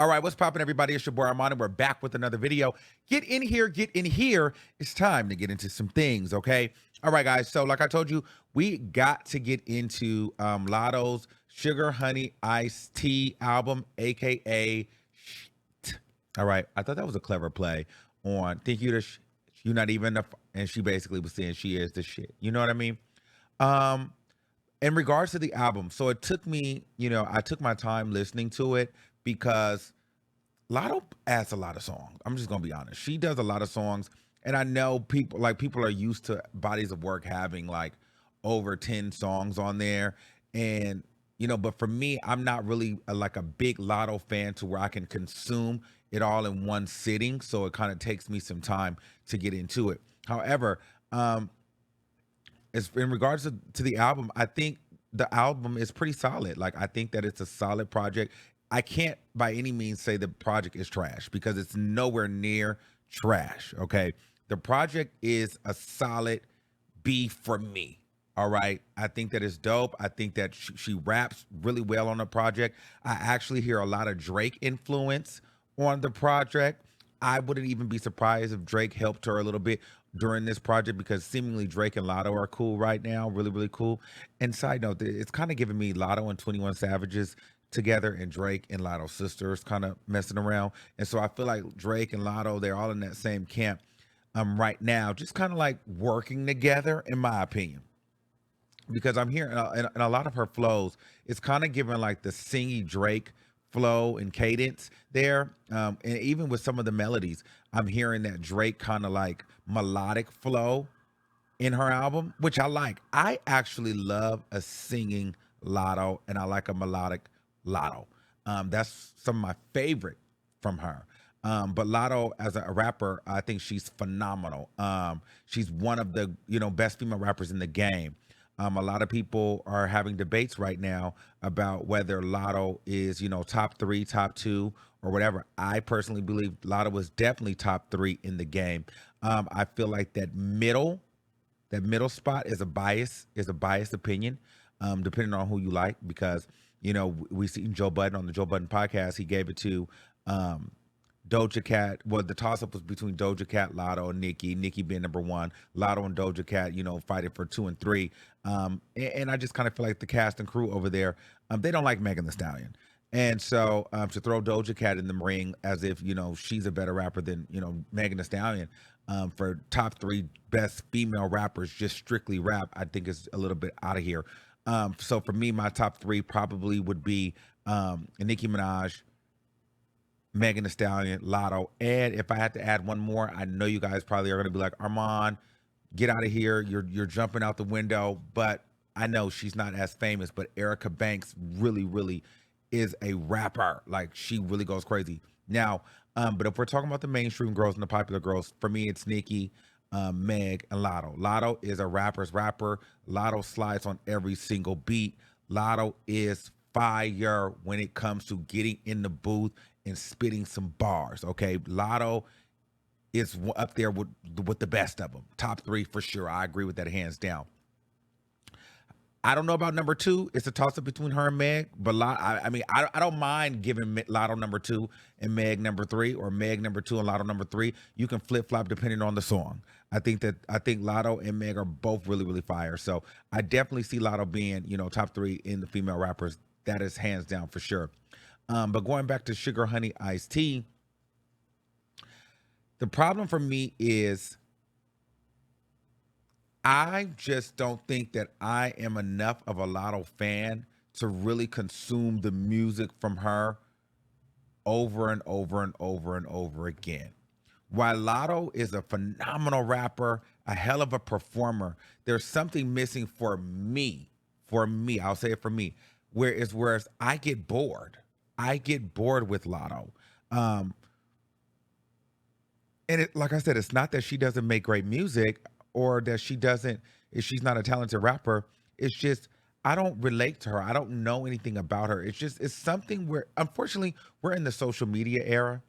All right, what's poppin', everybody? It's your boy Armon, and we're back with another video. Get in here, get in here. It's time to get into some things, okay? All right, guys. So, like I told you, we got to get into Lotto's Sugar Honey Iced Tea album, aka Shit. All right, I thought that was a clever play on think you the you're not even and she basically was saying she is the shit. You know what I mean? Um, in regards to the album, so it took me, I took my time listening to it because Lotto adds a lot of songs. I'm just gonna be honest. She does a lot of songs, and I know people are used to bodies of work having like over 10 songs on there, and but for me, I'm not really like a big Lotto fan to where I can consume it all in one sitting. So it kind of takes me some time to get into it. However, as in regards to the album, I think the album is pretty solid. Like I think that it's a solid project. I can't by any means say the project is trash because it's nowhere near trash. Okay. The project is a solid B for me. All right. I think that it's dope. I think that she raps really well on the project. I actually hear a lot of Drake influence on the project. I wouldn't even be surprised if Drake helped her a little bit during this project because seemingly Drake and Lotto are cool right now, really, really cool. And side note, it's kind of giving me Lotto and 21 Savages together and Drake and Lotto's sisters kind of messing around. And so I feel like Drake and Lotto, they're all in that same camp right now, just kind of like working together, in my opinion. Because I'm hearing in a lot of her flows, it's kind of giving like the singy Drake flow and cadence there. And even with some of the melodies, I'm hearing that Drake kind of like melodic flow in her album, which I like. I actually love a singing Lotto, and I like a melodic Lotto. That's some of my favorite from her. But Lotto, as a rapper, I think she's phenomenal. She's one of the best female rappers in the game. A lot of people are having debates right now about whether Lotto is top three, top two, or whatever. I personally believe Lotto was definitely top three in the game. I feel like that middle spot is a biased opinion, depending on who you like, because we seen Joe Budden on the Joe Budden podcast. He gave it to Doja Cat. Well, the toss up was between Doja Cat, Lotto, and Nicki being number one, Lotto and Doja Cat fighting for two and three. And I just kind of feel like the cast and crew over there, they don't like Megan Thee Stallion. And so to throw Doja Cat in the ring as if she's a better rapper than Megan Thee Stallion, for top three best female rappers, just strictly rap, I think is a little bit out of here. So for me, my top three probably would be Nicki Minaj, Megan Thee Stallion, Lotto, and if I had to add one more, I know you guys probably are going to be like, Armand, get out of here. You're jumping out the window. But I know she's not as famous, but Erica Banks really, really is a rapper. Like she really goes crazy. Now, but if we're talking about the mainstream girls and the popular girls, for me, it's Nicki, Meg, and Lotto. Lotto is a rapper's rapper. Lotto slides on every single beat. Lotto is fire when it comes to getting in the booth and spitting some bars. Okay, Lotto is up there with the best of them. Top three for sure. I agree with that hands down. I don't know about number two. It's a toss up between her and Meg, but I don't mind giving Lotto number two and Meg number three, or Meg number two and Lotto number three. You can flip flop depending on the song. I think Lotto and Meg are both really, really fire. So I definitely see Lotto being top three in the female rappers. That is hands down for sure. But going back to Sugar Honey Iced Tea, the problem for me is I just don't think that I am enough of a Lotto fan to really consume the music from her over and over and over and over again. While Lotto is a phenomenal rapper, a hell of a performer, there's something missing for me. For me, I'll say it for me. Whereas I get bored. I get bored with Lotto. And like I said, it's not that she doesn't make great music or that she's not a talented rapper. It's just, I don't relate to her. I don't know anything about her. It's something where, unfortunately, we're in the social media era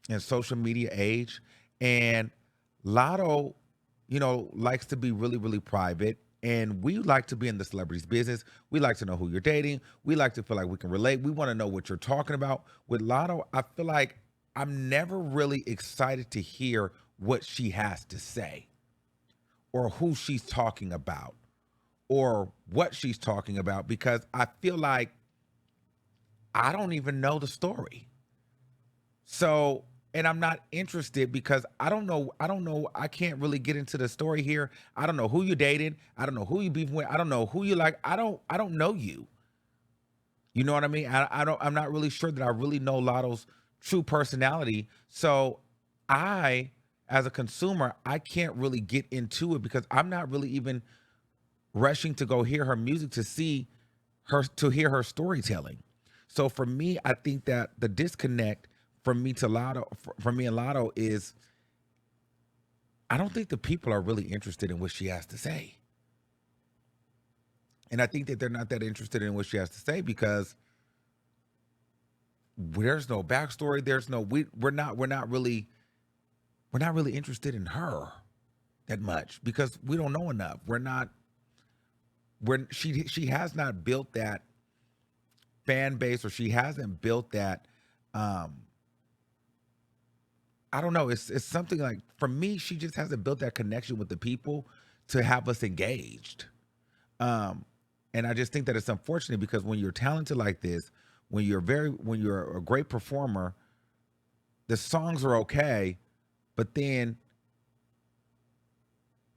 and social media age. And Lotto, likes to be really, really private. And we like to be in the celebrities business. We like to know who you're dating. We like to feel like we can relate. We want to know what you're talking about. With Lotto, I feel like I'm never really excited to hear what she has to say or who she's talking about or what she's talking about because I feel like I don't even know the story. So, and I'm not interested because I don't know, I can't really get into the story here. I don't know who you dated. I don't know who you beefing with. I don't know who you like. I don't know you. You know what I mean? I'm not really sure that I really know Lotto's true personality. So I, as a consumer, I can't really get into it because I'm not really even rushing to go hear her music to hear her storytelling. So for me, I think that the disconnect from me to Lotto, from me and Lotto, is I don't think the people are really interested in what she has to say, and I think that they're not that interested in what she has to say because there's no backstory. There's no we're not really interested in her that much because we don't know enough. She has not built that fan base or she hasn't built that um I don't know. It's something like for me, she just hasn't built that connection with the people to have us engaged. Um, and I just think that it's unfortunate because when you're talented like this, when you're a great performer, the songs are okay, but then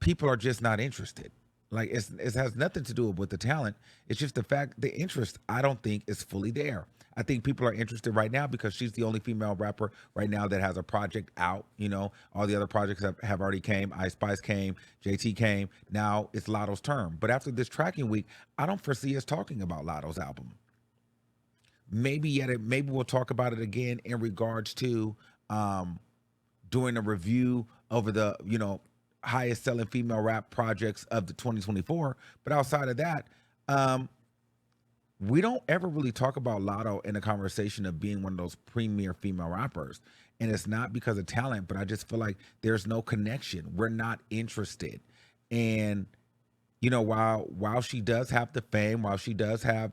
people are just not interested. Like it has nothing to do with the talent. It's just the fact the interest I don't think is fully there. I think people are interested right now because she's the only female rapper right now that has a project out. All the other projects have already came. Ice Spice came, JT came. Now it's Lotto's turn. But after this tracking week, I don't foresee us talking about Lotto's album. Maybe we'll talk about it again in regards to um, doing a review over the highest selling female rap projects of the 2024. But outside of that, um, we don't ever really talk about Lotto in a conversation of being one of those premier female rappers. And it's not because of talent, but I just feel like there's no connection. We're not interested. And while she does have the fame, while she does have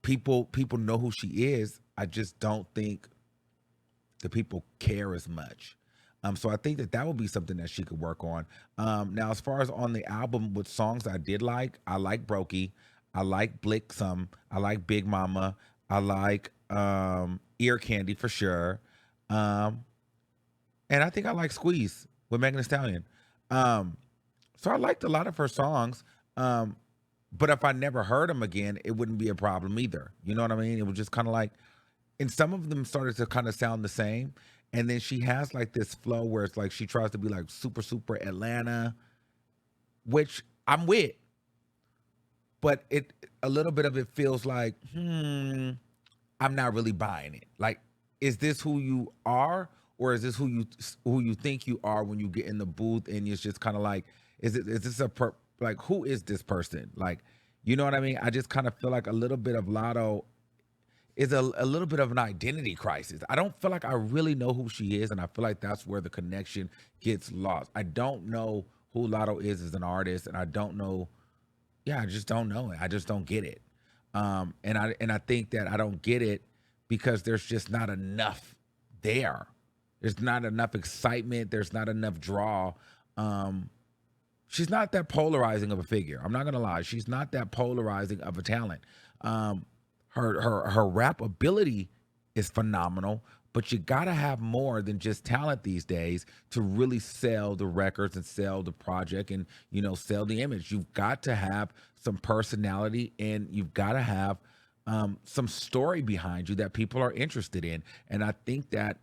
people know who she is, I just don't think the people care as much. So I think that would be something that she could work on. Now, as far as on the album with songs I did like, I like Brokey, I like Blick some, I like Big Mama, I like Ear Candy for sure, um, and I think I like Squeeze with Megan Thee Stallion. Um, so I liked a lot of her songs. Um, but if I never heard them again, it wouldn't be a problem either. You know what I mean? It was just kind of like, and some of them started to kind of sound the same. And then she has like this flow where it's like she tries to be like super, super Atlanta, which I'm with, but it a little bit of it feels like, I'm not really buying it. Like, is this who you are, or is this who you think you are when you get in the booth and it's just kind of like, is this like who is this person? Like, you know what I mean? I just kind of feel like a little bit of Lotto is a little bit of an identity crisis. I don't feel like I really know who she is, and I feel like that's where the connection gets lost. I don't know who Lotto is as an artist, and I don't know. Yeah, I just don't know it. I just don't get it. And I think that I don't get it because there's just not enough there. There's not enough excitement. There's not enough draw. Um, she's not that polarizing of a figure. I'm not gonna lie. She's not that polarizing of a talent. Um, her rap ability is phenomenal, but you gotta have more than just talent these days to really sell the records and sell the project and sell the image. You've got to have some personality and you've got to have some story behind you that people are interested in. And I think that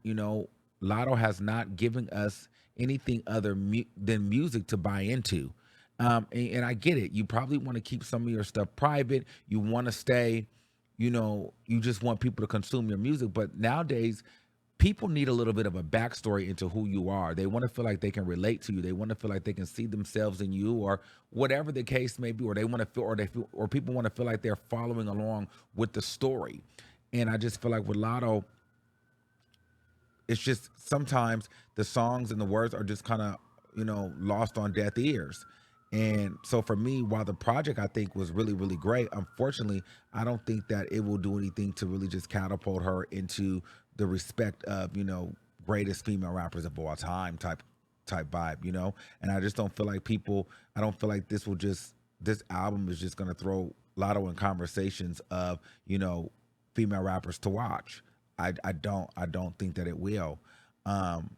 Lotto has not given us anything other than music to buy into. And I get it. You probably want to keep some of your stuff private. You want to stay, you just want people to consume your music. But nowadays, people need a little bit of a backstory into who you are. They want to feel like they can relate to you. They want to feel like they can see themselves in you, or whatever the case may be. Or they want to feel, or people want to feel like they're following along with the story. And I just feel like with Lotto, it's just sometimes the songs and the words are just kind of lost on deaf ears. And so for me, while the project I think was really, really great, unfortunately, I don't think that it will do anything to really just catapult her into the respect of, greatest female rappers of all time type vibe, And I just don't feel like I don't feel like this album is just gonna throw Lotto in conversations of, female rappers to watch. I don't think that it will. Um,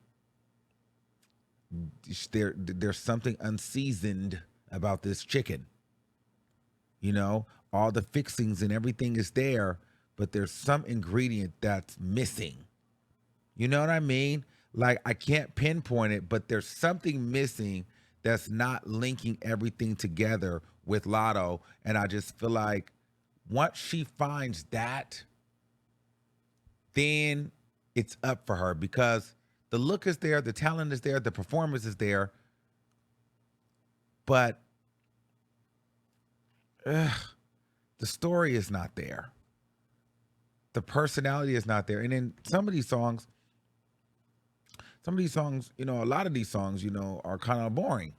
there's something unseasoned about this chicken. You know, all the fixings and everything is there, but there's some ingredient that's missing. You know what I mean? Like I can't pinpoint it, but there's something missing that's not linking everything together with Lotto. And I just feel like once she finds that, then it's up for her because the look is there, the talent is there, the performance is there, but ugh, the story is not there. The personality is not there. And then some of these songs, a lot of these songs, are kind of boring.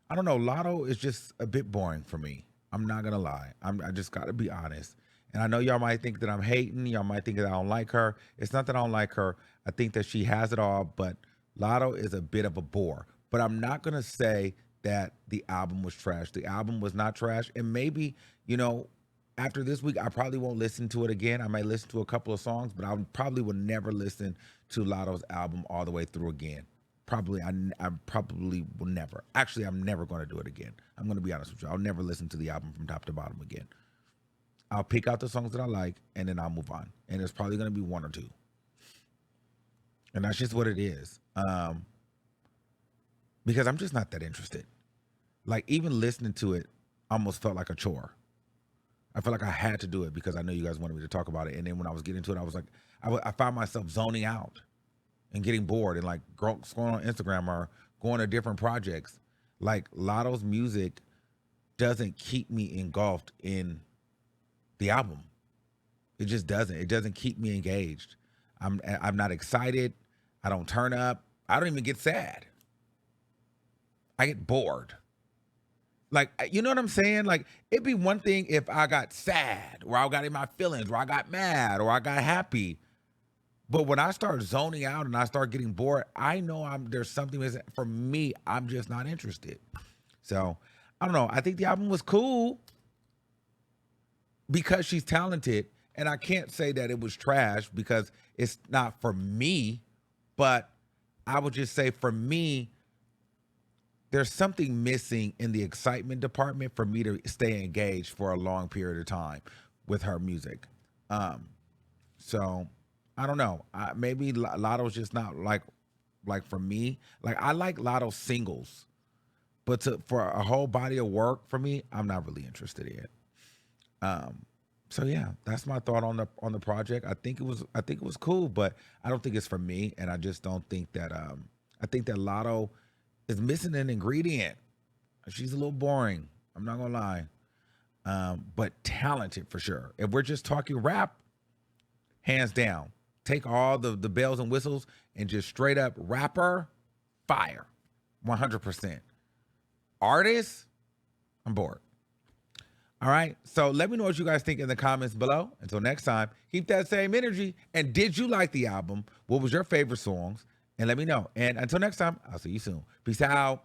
I don't know. Lotto is just a bit boring for me. I'm not gonna lie. I just gotta be honest. And I know y'all might think that I'm hating. Y'all might think that I don't like her. It's not that I don't like her. I think that she has it all, but Lotto is a bit of a bore. But I'm not gonna say that the album was trash. The album was not trash. And maybe, you know, after this week, I probably won't listen to it again. I might listen to a couple of songs, but I probably will never listen to Lotto's album all the way through again. I probably will never. Actually, I'm never going to do it again. I'm going to be honest with you. I'll never listen to the album from top to bottom again. I'll pick out the songs that I like, and then I'll move on. And it's probably going to be one or two. And that's just what it is. Because I'm just not that interested. Like, even listening to it almost felt like a chore. I felt like I had to do it because I know you guys wanted me to talk about it. And then when I was getting into it, I was like, I found myself zoning out and getting bored and like scrolling on Instagram or going to different projects. Like Lotto's music doesn't keep me engulfed in the album. It just doesn't. It doesn't keep me engaged. I'm not excited. I don't turn up. I don't even get sad. I get bored. Like, you know what I'm saying? Like, it'd be one thing if I got sad, or I got in my feelings, or I got mad, or I got happy. But when I start zoning out and I start getting bored, I know there's something missing. For me, I'm just not interested. So, I don't know. I think the album was cool because she's talented. And I can't say that it was trash because it's not for me. But I would just say for me, there's something missing in the excitement department for me to stay engaged for a long period of time with her music. So I don't know. Maybe Lotto's just not like for me. Like I like Lotto singles, but for a whole body of work for me, I'm not really interested in. So yeah, that's my thought on the project. I think it was cool, but I don't think it's for me, and I just don't think that. I think that Lotto is missing an ingredient. She's a little boring. I'm not gonna lie, but talented for sure. If we're just talking rap, hands down, take all the bells and whistles and just straight up rapper, fire, 100%. Artist, I'm bored. All right, so let me know what you guys think in the comments below. Until next time, keep that same energy. And did you like the album? What was your favorite songs? And let me know. And until next time, I'll see you soon. Peace out.